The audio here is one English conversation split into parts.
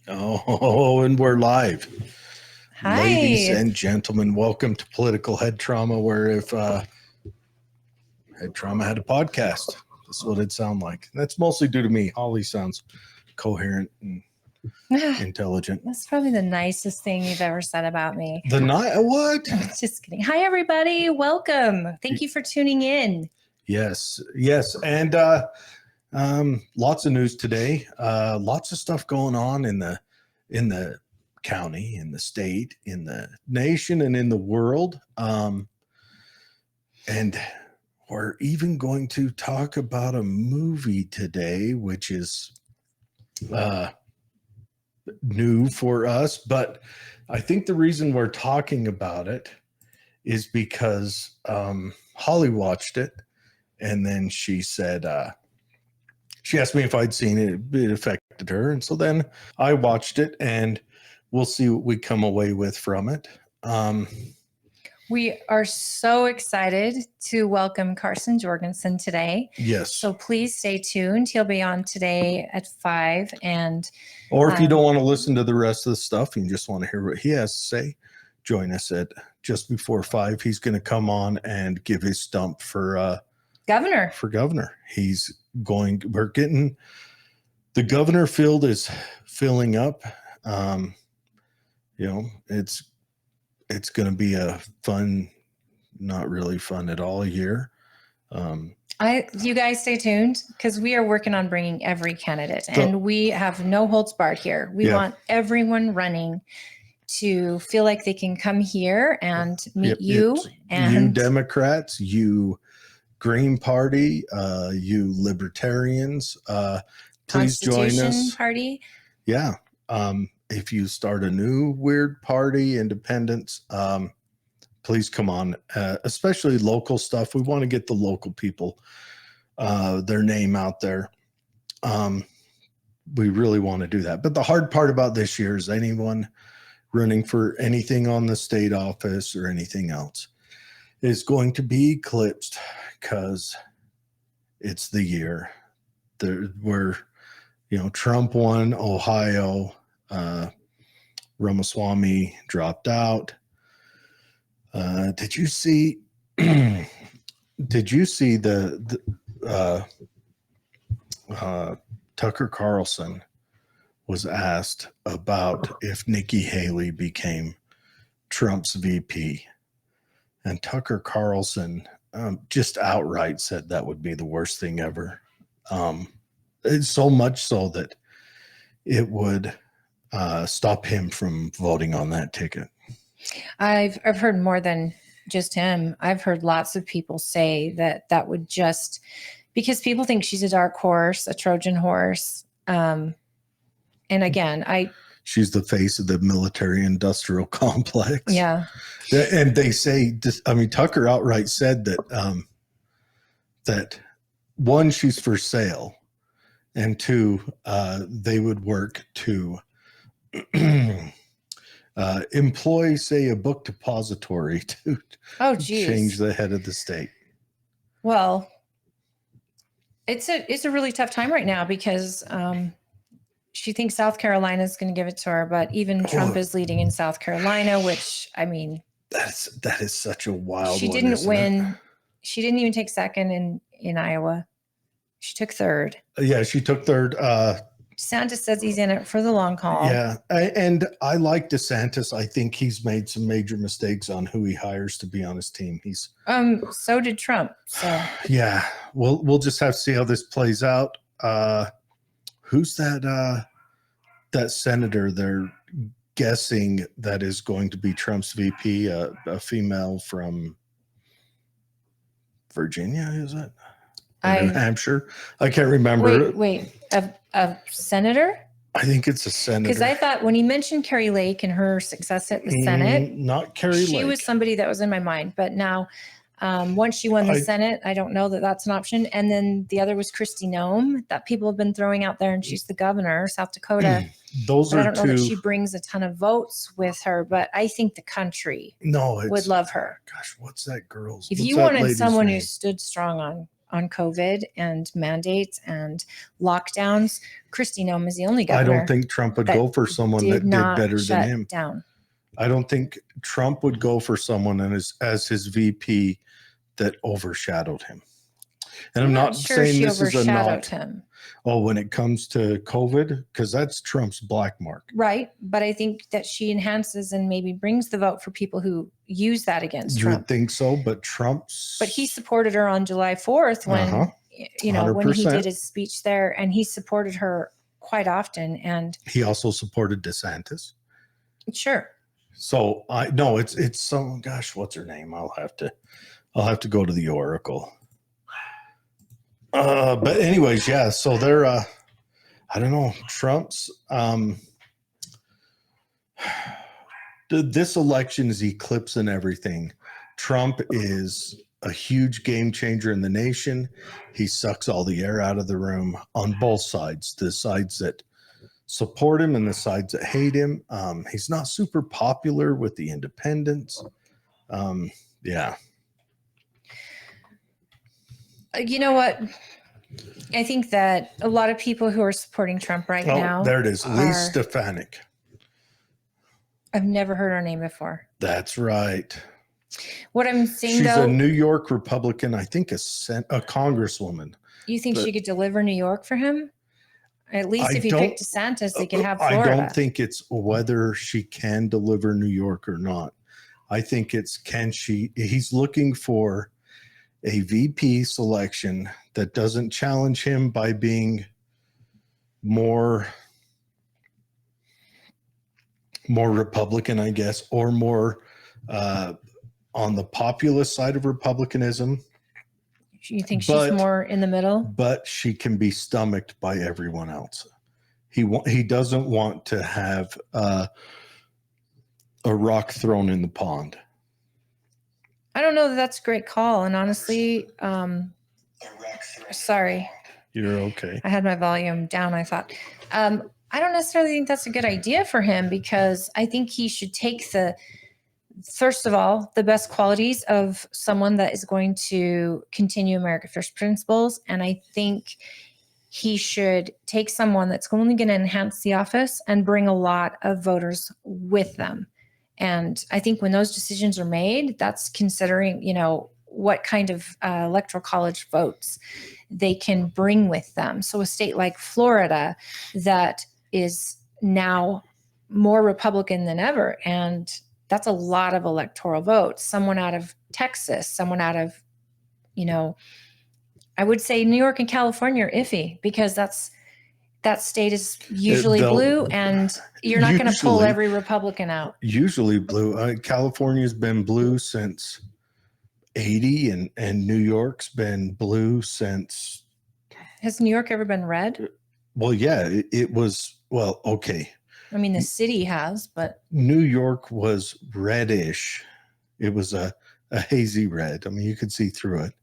Oh, and we're live. Hi. Ladies and gentlemen, welcome to Political Head Trauma, where if Head Trauma had a podcast, this is what it'd sound like. That's mostly due to me. Holly sounds coherent and intelligent. That's probably the nicest thing you've ever said about me. What? Just kidding. Hi, everybody. Welcome. Thank you for tuning in. Yes. And lots of news today. Lots of stuff going on in the county, in the state, in the nation, and in the world. And we're even going to talk about a movie today, which is new for us. But I think the reason we're talking about it is because Holly watched it, and then she said, she asked me if I'd seen it. It affected her. And so then I watched it, and we'll see what we come away with from it. We are so excited to welcome Carson Jorgensen today. Yes. So please stay tuned. He'll be on today at 5. Or if you don't want to listen to the rest of the stuff, you just want to hear what he has to say, join us at just before 5. He's going to come on and give his stump for governor. We're getting the governor field is filling up. It's going to be a fun, not really fun at all year. You guys stay tuned, because we are working on bringing every candidate, and we have no holds barred here. We want everyone running to feel like they can come here and meet you. And you Democrats, you Green Party, you Libertarians, please join us. Party. Yeah. If you start a new weird party, independents, please come on, especially local stuff. We want to get the local people, their name out there. We really want to do that. But the hard part about this year is anyone running for anything on the state office or anything else is going to be eclipsed, because it's the year where, Trump won Ohio, Ramaswamy dropped out. Did you see the Tucker Carlson was asked about if Nikki Haley became Trump's VP, and Tucker Carlson just outright said that would be the worst thing ever. It's so much so that it would stop him from voting on that ticket. I've heard more than just him. I've heard lots of people say that would just, because people think she's a dark horse, a Trojan horse. And again, she's the face of the military-industrial complex. Yeah. And they say, Tucker outright said that that one, she's for sale, and two, they would work to employ, say, a book depository to change the head of the state. Well, it's a really tough time right now, because she thinks South Carolina is going to give it to her, but even Trump is leading in South Carolina, which, that is such a wild. She didn't win. She didn't even take second in Iowa. She took third. Yeah, she took third. DeSantis says he's in it for the long haul. Yeah, and I like DeSantis. I think he's made some major mistakes on who he hires to be on his team. So did Trump. So yeah, we'll just have to see how this plays out. Who's that senator they're guessing that is going to be Trump's VP? A female from Virginia, is it? New Hampshire? I can't remember. Wait, a senator? I think it's a senator. Because I thought when he mentioned Carrie Lake and her success at the Senate, not Carrie Lake. She was somebody that was in my mind. But now, once she won the Senate, I don't know that that's an option. And then the other was Kristi Noem, that people have been throwing out there, and she's the governor, South Dakota. Those are I don't know that she brings a ton of votes with her, but I think the country would love her. Gosh, what's that girl's? If you wanted someone who stood strong on COVID and mandates and lockdowns. Kristi Noem is the only I governor. don't think Trump would go for someone that did better than him. Down. I don't think Trump would go for someone as his VP that overshadowed him. And I'm not sure saying she this is a overshadowed him. Oh, when it comes to COVID, because that's Trump's black mark. Right. But I think that she enhances and maybe brings the vote for people who use that against You Trump. would think so, but But he supported her on July 4th when, when he 100%. did his speech there, and he supported her quite often. And he also supported DeSantis. Sure. So it's some, gosh, what's her name? I'll have to go to the Oracle. But anyways, yeah. So they're, I don't know, Trump's, this election is eclipsing everything. Trump is a huge game changer in the nation. He sucks all the air out of the room on both sides, the sides that support him and the sides that hate him. He's not super popular with the independents. Yeah. You know what? I think that a lot of people who are supporting Trump now. There it is. Lee Stefanik. I've never heard her name before. That's right. What I'm saying, she's a New York Republican, I think a congresswoman. You think she could deliver New York for him? At least if he picked DeSantis, they could have Florida. I don't think it's whether she can deliver New York or not. I think it's he's looking for a VP selection that doesn't challenge him by being more Republican, I guess, or more on the populist side of Republicanism. You think she's more in the middle? But she can be stomached by everyone else. He doesn't want to have a rock thrown in the pond. I don't know that that's a great call. And honestly, sorry. You're okay. I had my volume down, I thought. I don't necessarily think that's a good idea for him, because I think he should take first of all, the best qualities of someone that is going to continue America First principles. And I think he should take someone that's only going to enhance the office and bring a lot of voters with them. And I think when those decisions are made, that's considering, what kind of electoral college votes they can bring with them. So a state like Florida that is now more Republican than ever, and that's a lot of electoral votes. Someone out of Texas, someone out of, I would say New York and California are iffy, because that state is usually blue, and you're not going to pull every Republican out. Usually blue. California's been blue since 80, and New York's been blue since. Has New York ever been red? Well, yeah, it was. Well, okay. I mean, the city has, but New York was reddish. It was a hazy red. I mean, you could see through it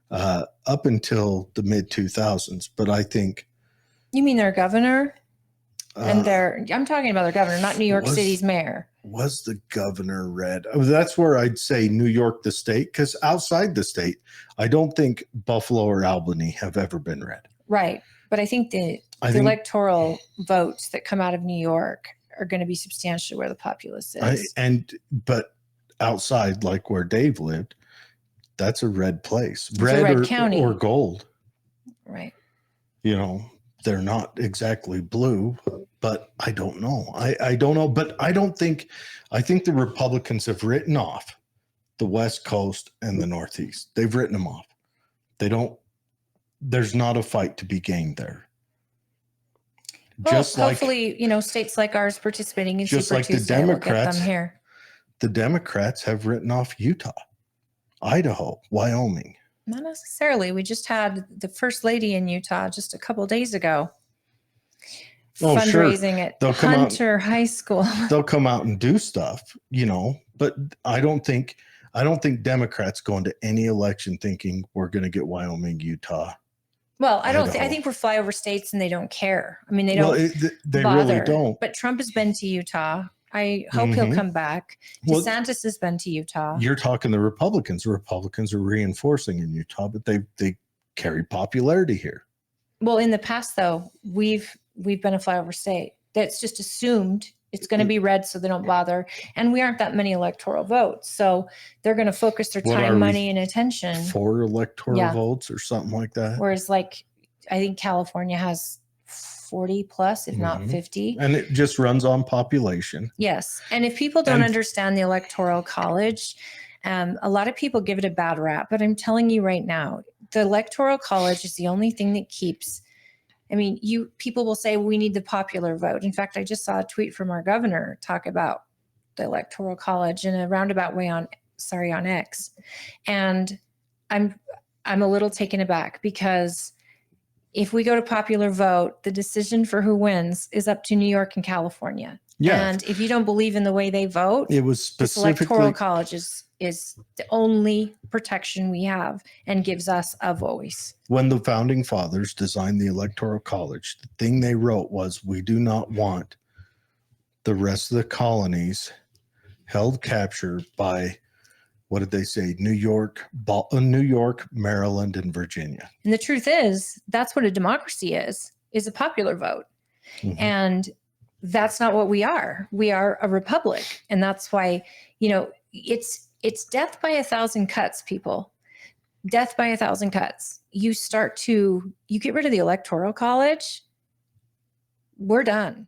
up until the mid 2000s. But I think. You mean their governor? And I'm talking about their governor, not New York City's mayor. Was the governor red? That's where I'd say New York, the state, because outside the state, I don't think Buffalo or Albany have ever been red. Right. But I think the electoral votes that come out of New York are going to be substantially where the populace is. But outside, like where Dave lived, that's a red place. It's a red county. Or gold. Right. They're not exactly blue, but I don't know. I don't know, but I think the Republicans have written off the West Coast and the Northeast. They've written them off. There's not a fight to be gained there. Well, hopefully, states like ours participating in Super Tuesday will get them here. The Democrats have written off Utah, Idaho, Wyoming. Not necessarily. We just had the first lady in Utah just a couple of days ago. Fundraising at Hunter High School. They'll come out and do stuff, but I don't think Democrats go into any election thinking we're going to get Wyoming, Utah. Well, I think we're flyover states and they don't care. I mean, they don't. They really don't. But Trump has been to Utah. I hope he'll come back. DeSantis has been to Utah. You're talking the Republicans. The Republicans are reinforcing in Utah, but they carry popularity here. Well, in the past, though, we've been a flyover state. That's just assumed it's going to be red, so they don't bother. And we aren't that many electoral votes, so they're going to focus their What are time, we, money, and attention. 4 electoral Yeah. votes or something like that. Whereas, like, I think California has 40 plus, if not 50. And it just runs on population. Yes. And if people don't understand the Electoral College, a lot of people give it a bad rap, but I'm telling you right now, the Electoral College is the only thing that keeps. I mean, people will say we need the popular vote. In fact, I just saw a tweet from our governor talk about the Electoral College in a roundabout way on X. And I'm a little taken aback because if we go to popular vote, the decision for who wins is up to New York and California. Yeah. And if you don't believe in the way they vote, it was specifically this Electoral College is the only protection we have and gives us a voice. When the founding fathers designed the Electoral College, the thing they wrote was, we do not want the rest of the colonies held captured by, what did they say? New York, Maryland, and Virginia. And the truth is, that's what a democracy is a popular vote. Mm-hmm. And that's not what we are. We are a republic. And that's why, it's death by 1,000 cuts, people. Death by 1,000 cuts. You get rid of the Electoral College, we're done.